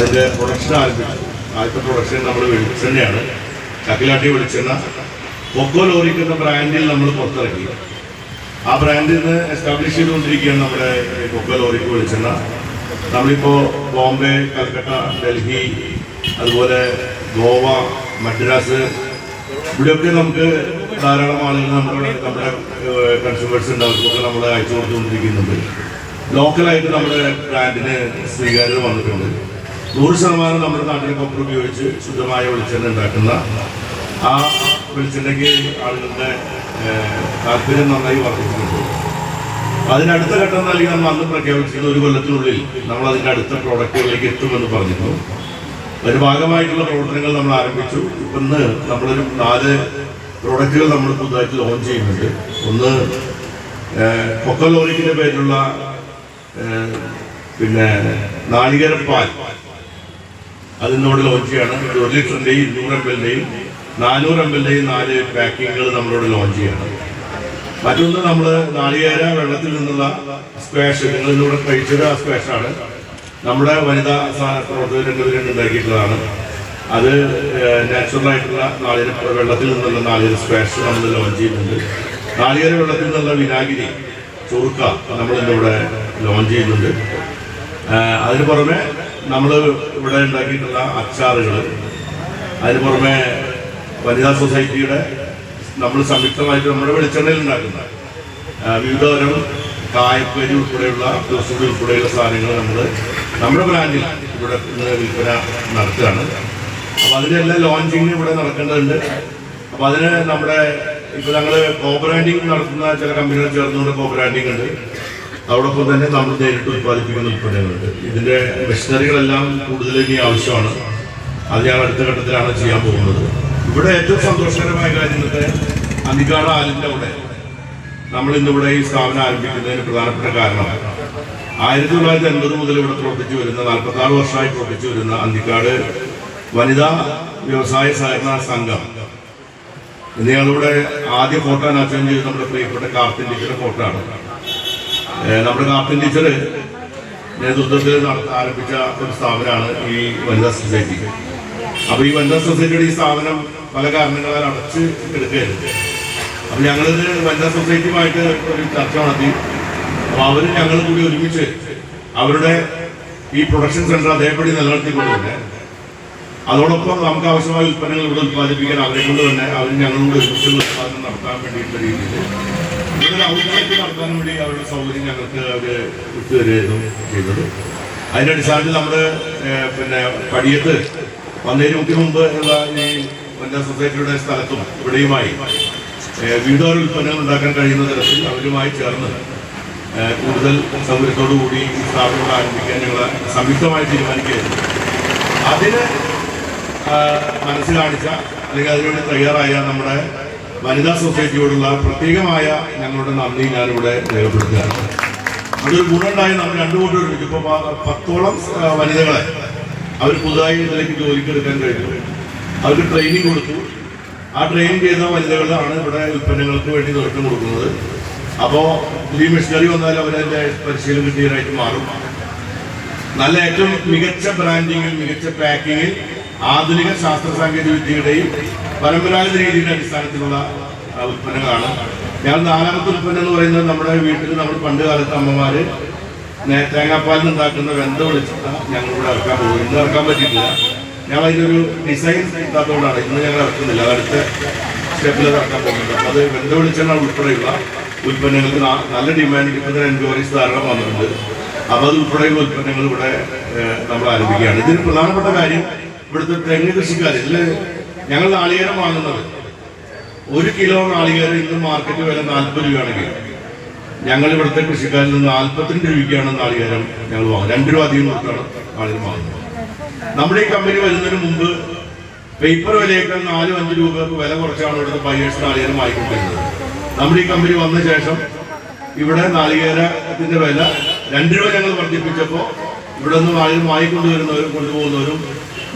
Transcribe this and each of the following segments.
അതിൻ്റെ പ്രൊഡക്ഷൻ ആരംഭിച്ചു. ആദ്യത്തെ പ്രൊഡക്ഷൻ നമ്മൾ വെളിച്ചെണ്ണയാണ്, ചക്കിലാട്ടി വെളിച്ചെണ്ണ കൊക്കോ ലോറിക് എന്ന ബ്രാൻഡിൽ നമ്മൾ പുറത്തിറക്കി. ആ ബ്രാൻഡിൽ നിന്ന് എസ്റ്റാബ്ലിഷ് ചെയ്തുകൊണ്ടിരിക്കുകയാണ് നമ്മുടെ കൊക്കോ ലോറിക് വെളിച്ചെണ്ണ. നമ്മളിപ്പോൾ ബോംബെ, കൽക്കട്ട, ഡൽഹി, അതുപോലെ ഗോവ, മദ്രാസ്, ഇവിടെയൊക്കെ നമുക്ക് ധാരാളം ആളുകൾ നമ്മുടെ കൺസ്യൂമേഴ്സ് ഉണ്ടാകുമ്പോൾ നമ്മൾ അയച്ചു കൊടുത്തുകൊണ്ടിരിക്കുന്നുണ്ട്. ലോക്കലായിട്ട് നമ്മുടെ ബ്രാൻഡിന് സ്വീകാര്യത വന്നിട്ടുണ്ട്. 100% നമ്മുടെ നാട്ടിലെ കൊപ്ര ഉപയോഗിച്ച് ശുദ്ധമായ വെളിച്ചെണ്ണ ഉണ്ടാക്കുന്ന ആ വെളിച്ചെണ്ണയ്ക്ക് ആളുകളുടെ താല്പര്യം നന്നായി വർദ്ധിച്ചിട്ടുണ്ട്. അതിനടുത്ത ഘട്ടം നൽകി നമ്മൾ അന്ന് പ്രഖ്യാപിച്ചിരുന്ന 1 കൊല്ലത്തിനുള്ളിൽ നമ്മൾ അതിൻ്റെ അടുത്ത പ്രോഡക്റ്റുകളിലേക്ക് എത്തുമെന്ന് പറഞ്ഞിരുന്നു. അതിന് ഭാഗമായിട്ടുള്ള പ്രവർത്തനങ്ങൾ നമ്മൾ ആരംഭിച്ചു. ഇന്ന് നമ്മളൊരു 4 പ്രോഡക്റ്റുകൾ നമ്മൾ പുതുതായിട്ട് ലോഞ്ച് ചെയ്യുന്നുണ്ട്. ഒന്ന് കൊക്കോ ലോറിക്കിൻ്റെ പേരിലുള്ള പിന്നെ നാളികേരപ്പാൽ, അതിനോട് ലോഞ്ച് ചെയ്യണം. 1 ലിറ്ററിൻ്റെയും 200 ml-ൻ്റെയും 400 ml-ൻ്റെയും 4 പാക്കിങ്ങുകൾ നമ്മളോട് ലോഞ്ച് ചെയ്യണം. മറ്റൊന്ന് നമ്മൾ നാളികേര വെള്ളത്തിൽ നിന്നുള്ള സ്ക്വാഷ്, നിങ്ങളിലൂടെ കഴിച്ചത് ആ സ്ക്വാഷാണ്. നമ്മുടെ വനിതാ പ്രവർത്തകർ ഉണ്ടാക്കിയിട്ടുള്ളതാണ്. അത് നാച്ചുറലായിട്ടുള്ള നാളികേര വെള്ളത്തിൽ നിന്നുള്ള നാളികേര സ്ക്വാഷ് നമ്മൾ ലോഞ്ച് ചെയ്യുന്നുണ്ട്. നാളികേര വെള്ളത്തിൽ നിന്നുള്ള വിനാഗിരി ചുറുക്ക നമ്മളിന്നിവിടെ ലോഞ്ച് ചെയ്യുന്നുണ്ട്. അതിന് പുറമെ നമ്മൾ ഇവിടെ ഉണ്ടാക്കിയിട്ടുള്ള അച്ചാറുകൾ, അതിന് പുറമെ വനിതാ സൊസൈറ്റിയുടെ നമ്മൾ സംയുക്തമായിട്ട് നമ്മുടെ വെളിച്ചെണ്ണയിൽ ഉണ്ടാക്കുന്ന വിവിധതരം കായപ്പരി ഉൾപ്പെടെയുള്ള ദിവസങ്ങൾ ഉൾപ്പെടെയുള്ള സാധനങ്ങൾ നമ്മുടെ ബ്രാൻഡിൽ ഇവിടെ വിൽപ്പന നടത്തുകയാണ്. അപ്പോൾ അതിനെല്ലാം ലോഞ്ചിങ് ഇവിടെ നടക്കേണ്ടതുണ്ട്. അപ്പോൾ അതിന് നമ്മുടെ ഇപ്പോൾ ഞങ്ങൾ കോ ബ്രാൻഡിങ് നടത്തുന്ന ചില കമ്പനികൾ ചേർന്നുകൊണ്ട് കോ ബ്രാൻഡിങ് ഉണ്ട്. അതോടൊപ്പം തന്നെ നമ്മൾ നേരിട്ട് ഉത്പാദിപ്പിക്കുന്ന ഉൽപ്പന്നങ്ങളുണ്ട്. ഇതിൻ്റെ മെഷീനറികളെല്ലാം കൂടുതൽ ഇനി ആവശ്യമാണ്. അത് ഞങ്ങൾ അടുത്ത ഘട്ടത്തിലാണ് ചെയ്യാൻ പോകുന്നത്. ഇവിടെ ഏറ്റവും സന്തോഷകരമായ കാര്യം ഇന്നത്തെ അന്തിക്കാട് ആലിൻ്റെ അവിടെ നമ്മൾ ഇന്നിവിടെ ഈ സ്ഥാപനം ആരംഭിക്കുന്നതിന് പ്രധാനപ്പെട്ട കാരണം 1980 മുതൽ ഇവിടെ പ്രവർത്തിച്ചു വരുന്ന 46 വർഷമായി പ്രവർത്തിച്ചു വരുന്ന അന്തിക്കാട് വനിതാ വ്യവസായ സഹകരണ സംഘം. ഇന്ന് ഞങ്ങളിവിടെ ആദ്യ ഫോട്ടോ അനാച്ഛാദനം ചെയ്ത് നമ്മുടെ പ്രിയപ്പെട്ട കാർത്തിൻ ടീച്ചറുടെ ഫോട്ടോ ആണ്. നമ്മുടെ കാർത്തിൻ ടീച്ചർ നേതൃത്വത്തിൽ ആരംഭിച്ച ഒരു സ്ഥാപനമാണ് ഈ വനിതാ സൊസൈറ്റി. അപ്പോൾ ഈ വനിതാ സൊസൈറ്റിയുടെ ഈ സ്ഥാപനം പല കാരണങ്ങളാൽ അടച്ച് എടുക്കുകയായിരുന്നു. അപ്പോൾ ഞങ്ങളിത് വനിതാ സൊസൈറ്റിയുമായിട്ട് ഒരു ചർച്ച നടത്തി. അപ്പോൾ അവർ ഞങ്ങൾ കൂടി ഒരുമിച്ച് അവരുടെ ഈ പ്രൊഡക്ഷൻ സെന്റർ അതേപടി നിലനിർത്തിക്കൊണ്ട് തന്നെ അതോടൊപ്പം നമുക്ക് ആവശ്യമായ ഉൽപ്പന്നങ്ങൾ ഇവിടെ ഉത്പാദിപ്പിക്കാൻ അവരെ കൊണ്ട് തന്നെ അവർ ഞങ്ങളോട് ഒരുമിച്ചുള്ള ഉത്പാദനം നടത്താൻ വേണ്ടിയിട്ടുള്ള രീതിയിൽ ഇവിടെ ഔട്ട്ലെറ്റ് നടത്താൻ വേണ്ടി അവരുടെ സൗകര്യം ഞങ്ങൾക്ക് അവർ വിട്ടുതരുകയായിരുന്നു ചെയ്തത്. അതിൻ്റെ അടിസ്ഥാനത്തിൽ നമ്മുടെ പിന്നെ പടിയത്ത് വന്നതിന് മുമ്പ് ഉള്ള ഈ വനിതാ സൊസൈറ്റിയുടെ സ്ഥലത്തും ഇവിടെയുമായി വിവിധ ഉൽപ്പന്നങ്ങൾ ഉണ്ടാക്കാൻ കഴിയുന്ന തരത്തിൽ അവരുമായി ചേർന്ന് കൂടുതൽ സൗകര്യത്തോടു കൂടി ഈ സ്ഥാപനങ്ങൾ ആരംഭിക്കാൻ ഞങ്ങൾ സംയുക്തമായി തീരുമാനിക്കുകയായിരുന്നു. അതിന് മനസ്സ് കാണിച്ച അല്ലെങ്കിൽ അതിനുവേണ്ടി തയ്യാറായ നമ്മുടെ വനിതാ സൊസൈറ്റിയോടുള്ള പ്രത്യേകമായ ഞങ്ങളുടെ നന്ദി ഞാനിവിടെ രേഖപ്പെടുത്തുകയാണ്. അതൊരു ഗുണമുണ്ടായി. നമ്മൾ 2 കൂട്ടം ഒരുമിച്ച് ഇപ്പോൾ 10ഓളം വനിതകളെ അവർ പുതുതായി ഇതിലേക്ക് ജോലിക്കെടുക്കാൻ കഴിഞ്ഞു. അവർക്ക് ട്രെയിനിങ് കൊടുത്തു. ആ ട്രെയിനിങ് ചെയ്ത വനിതകളാണ് ഇവിടെ ഉൽപ്പന്നങ്ങൾക്ക് വേണ്ടി നേതൃത്വം കൊടുക്കുന്നത്. അപ്പോൾ ഈ മെഷീനറി വന്നാൽ അവരതിൻ്റെ പരിശീലനം കിട്ടിയതായിട്ട് മാറും. നല്ല ഏറ്റവും മികച്ച ബ്രാൻഡിങ്ങിൽ, മികച്ച പാക്കിങ്ങിൽ, ആധുനിക ശാസ്ത്ര സാങ്കേതിക വിദ്യയുടെയും പരമ്പരാഗത രീതിയുടെ അടിസ്ഥാനത്തിലുള്ള ഉൽപ്പന്നങ്ങളാണ്. ഞങ്ങൾ 4ാമത്തെ ഉൽപ്പന്നം എന്ന് പറയുന്നത് നമ്മുടെ വീട്ടിൽ നമ്മൾ പണ്ട് കാലത്ത് അമ്മമാർ തേങ്ങാപ്പാലിൽ ഉണ്ടാക്കുന്ന വെന്ത വെളിച്ചെണ്ണ ഞങ്ങളിവിടെ ഇറക്കാൻ പോകും. ഇന്ന് ഇറക്കാൻ പറ്റിയിട്ടില്ല. ഞങ്ങൾ അതിനൊരു ഡിസൈൻ ഇല്ലാത്തതുകൊണ്ടാണ് ഇന്ന് ഞങ്ങൾ ഇറക്കുന്നില്ല. അടുത്ത സ്റ്റെപ്പിൽ അത് ഇറക്കാൻ പോകുന്നുണ്ട്. അപ്പോൾ അത് വെന്ത വെളിച്ചെണ്ണ ഉൾപ്പെടെയുള്ള ഉൽപ്പന്നങ്ങൾക്ക് നല്ല ഡിമാൻഡ് കിട്ടുന്ന എൻക്വയറീസ് ധാരാളം വന്നിട്ടുണ്ട്. അപ്പോൾ അത് ഉൾപ്പെടെയുള്ള ഉൽപ്പന്നങ്ങൾ ഇവിടെ നമ്മൾ ആരംഭിക്കുകയാണ്. ഇതിന് പ്രധാനപ്പെട്ട കാര്യം ഇവിടുത്തെ തെങ്ങ് കൃഷിക്കാർ ഞങ്ങൾ നാളികേരം വാങ്ങുന്നത് 1 കിലോ നാളികേരം ഇന്ന് മാർക്കറ്റ് വില 40 രൂപയാണെങ്കിൽ ഞങ്ങൾ ഇവിടുത്തെ കൃഷിക്കാരിൽ നിന്ന് 42 രൂപയ്ക്കാണ് നാളികേരം ഞങ്ങൾ വാങ്ങുന്നത്. 2 രൂപ അധികം കൊടുത്താണ് നാളികേരം വാങ്ങുന്നത്. നമ്മുടെ ഈ കമ്പനി വരുന്നതിന് മുമ്പ് പേപ്പർ വിലയേക്കാൾ 4-5 രൂപക്ക് വില കുറച്ചാണ് ഇവിടുത്തെ ബയേഴ്സ് നാളികേരം വാങ്ങിക്കൊണ്ടിരുന്നത്. നമ്മുടെ ഈ കമ്പനി വന്ന ശേഷം ഇവിടെ നാളികേരത്തിന്റെ വില 2 രൂപ ഞങ്ങൾ വർദ്ധിപ്പിച്ചപ്പോൾ ഇവിടെ നിന്ന് നാളികേരം വാങ്ങിക്കൊണ്ടുവരുന്നവരും കൊണ്ടുപോകുന്നവരും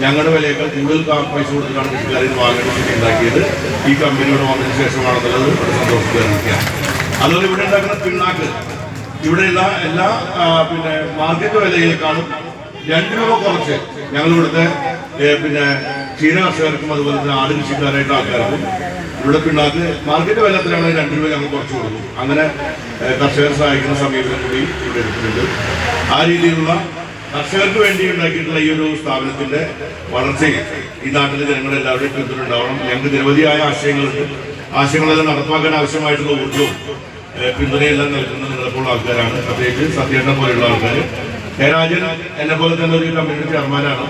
ഞങ്ങളുടെ വിലയേക്കാൾ കൂടുതൽ പൈസ കൊടുത്തിട്ടാണ് കൃഷിക്കാരിൽ വാങ്ങേണ്ട സ്ഥിതി ഉണ്ടാക്കിയത്. ഈ കമ്പനിയോട് വന്നതിന് ശേഷമാണെന്നുള്ളത് വളരെ സന്തോഷത്തിലാണ്. അതുപോലെ ഇവിടെ ഉണ്ടാക്കുന്ന പിണ്ണാക്ക് ഇവിടെയുള്ള എല്ലാ പിന്നെ മാർക്കറ്റ് വിലയേക്കാളും 2 രൂപ കുറച്ച് ഞങ്ങൾ ഇവിടുത്തെ പിന്നെ ക്ഷീര കർഷകർക്കും അതുപോലെ തന്നെ ആട് കൃഷിക്കാരായിട്ട് ആൾക്കാർക്കും ഇവിടെ പിണ്ണാക്ക് മാർക്കറ്റ് വിലത്തിലാണ് 2 രൂപ ഞങ്ങൾ കുറച്ച് കൊടുക്കും. അങ്ങനെ കർഷകരെ സഹായിക്കുന്ന സമീപനം കൂടി ഇവിടെ എടുത്തിട്ടുണ്ട്. ആ രീതിയിലുള്ള കർഷകർക്ക് വേണ്ടി ഉണ്ടാക്കിയിട്ടുള്ള ഈ ഒരു സ്ഥാപനത്തിന്റെ വളർച്ചയിൽ ഈ നാട്ടിലെ ജനങ്ങളെല്ലാവരുടെയും പിന്തുണയുണ്ടാവണം. ഞങ്ങൾക്ക് നിരവധിയായ ആശയങ്ങളുണ്ട്. ആശയങ്ങളെല്ലാം നടപ്പാക്കാൻ ആവശ്യമായിട്ടുള്ള ഊർജ്ജവും പിന്തുണയെല്ലാം നൽകുന്ന നിങ്ങളെപ്പോലുള്ള ആൾക്കാരാണ്. പ്രത്യേകിച്ച് സത്യേട്ടനെ പോലെയുള്ള ആൾക്കാർ. രാജൻ എന്നെ പോലെ തന്നെ ഒരു കമ്പനിയുടെ ചെയർമാനാണ്.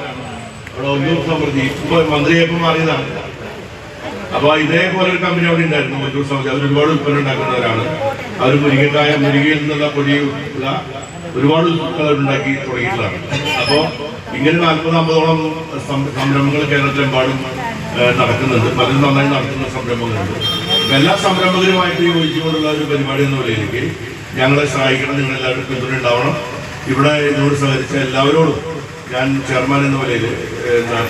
അവിടെ 1 സമൃദ്ധി ഇപ്പോൾ മന്ത്രിയായപ്പോൾ മാറിയതാണ്. അപ്പോൾ ഇതേപോലെ ഒരു കമ്പനി അവിടെ ഉണ്ടായിരുന്നു മറ്റൊരു സമൃദ്ധി. അവർ ഒരുപാട് ഉൽപ്പന്നം ഉണ്ടാക്കുന്നവരാണ്. അവർ മുരിങ്ങയിൽ നിന്നുള്ള പൊടിയുള്ള ഒരുപാട് ഉണ്ടാക്കി തുടങ്ങിയിട്ടുള്ളതാണ്. അപ്പോൾ ഇങ്ങനെ 40-50ഓളം സംരംഭങ്ങൾ കേരളത്തിലെമ്പാടും നടക്കുന്നുണ്ട്. പലരും നന്നായി നടത്തുന്ന സംരംഭങ്ങളുണ്ട്. എല്ലാ സംരംഭകരുമായിട്ട് യോജിച്ചുകൊണ്ടുള്ള ഒരു പരിപാടി എന്ന നിലയിലേക്ക് ഞങ്ങളെ സഹായിക്കണം. നിങ്ങളെല്ലാവരും പിന്തുണ ഉണ്ടാവണം. ഇവിടെ ഇതിനോട് സഹകരിച്ച എല്ലാവരോടും ഞാൻ ചെയർമാൻ എന്ന നിലയിൽ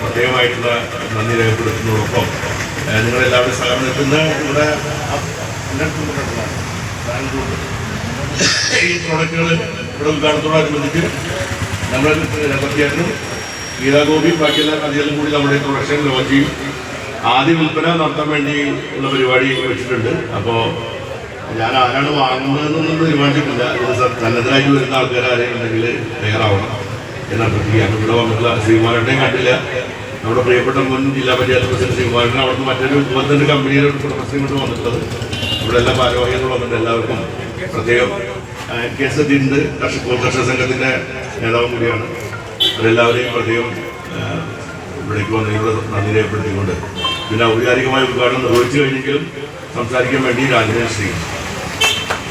പ്രത്യേകമായിട്ടുള്ള നന്ദി രേഖപ്പെടുത്തുന്നതോടൊപ്പം നിങ്ങളെല്ലാവരും സഹകരണത്തിന് ഇവിടെ ഈ പ്രോഡക്റ്റുകൾ ഇവിടെ ഉദ്ഘാടനത്തോടനുബന്ധിച്ച് നമ്മുടെ തിയേറ്ററും ഗീതാഗോപി ബാക്കിയുള്ള കഥകളും കൂടി നമ്മുടെ പ്രൊഡക്ഷൻ ലോഞ്ച് ചെയ്യും. ആദ്യ വിൽപ്പന നടത്താൻ വേണ്ടി ഉള്ള പരിപാടി വെച്ചിട്ടുണ്ട്. അപ്പോൾ ഞാൻ ആരാണ് വാങ്ങുന്നതെന്നൊന്നും തീരുമാനിച്ചിട്ടില്ല. ഇത് സന്നദ്ധരായിട്ട് വരുന്ന ആൾക്കാർ ആരെയും ഉണ്ടെങ്കിൽ തയ്യാറാവണം എന്ന് അഭ്യർത്ഥിക്കുക. ഇവിടെ വന്നിട്ടുള്ള ശ്രീകുമാരനെയും കണ്ടില്ല. നമ്മുടെ പ്രിയപ്പെട്ട മുൻ ജില്ലാ പഞ്ചായത്ത് പ്രസിഡന്റ് ശ്രീകുമാരനെ അവിടുന്ന് മറ്റൊരു 22 കമ്പനിയുടെ പ്രൊഫസറും കൊണ്ട് വന്നിട്ടുള്ളത്. ഇവിടെ എല്ലാ ഭാരവാഹികളും വന്നിട്ട് എല്ലാവർക്കും പ്രത്യേകം കേസ് എത്തിയിട്ടുണ്ട്. കർഷക സംഘത്തിൻ്റെ നേതാവും കൂടിയാണ്. അവരെല്ലാവരെയും പ്രത്യേകം ഇവിടേക്ക് വന്നതിനുള്ള നന്ദി രേഖപ്പെടുത്തിക്കൊണ്ട് പിന്നെ ഔപചാരികമായ ഉദ്ഘാടനം നിർവഹിച്ചു കഴിഞ്ഞെങ്കിലും സംസാരിക്കാൻ വേണ്ടി രാജേഷ് ശ്രീ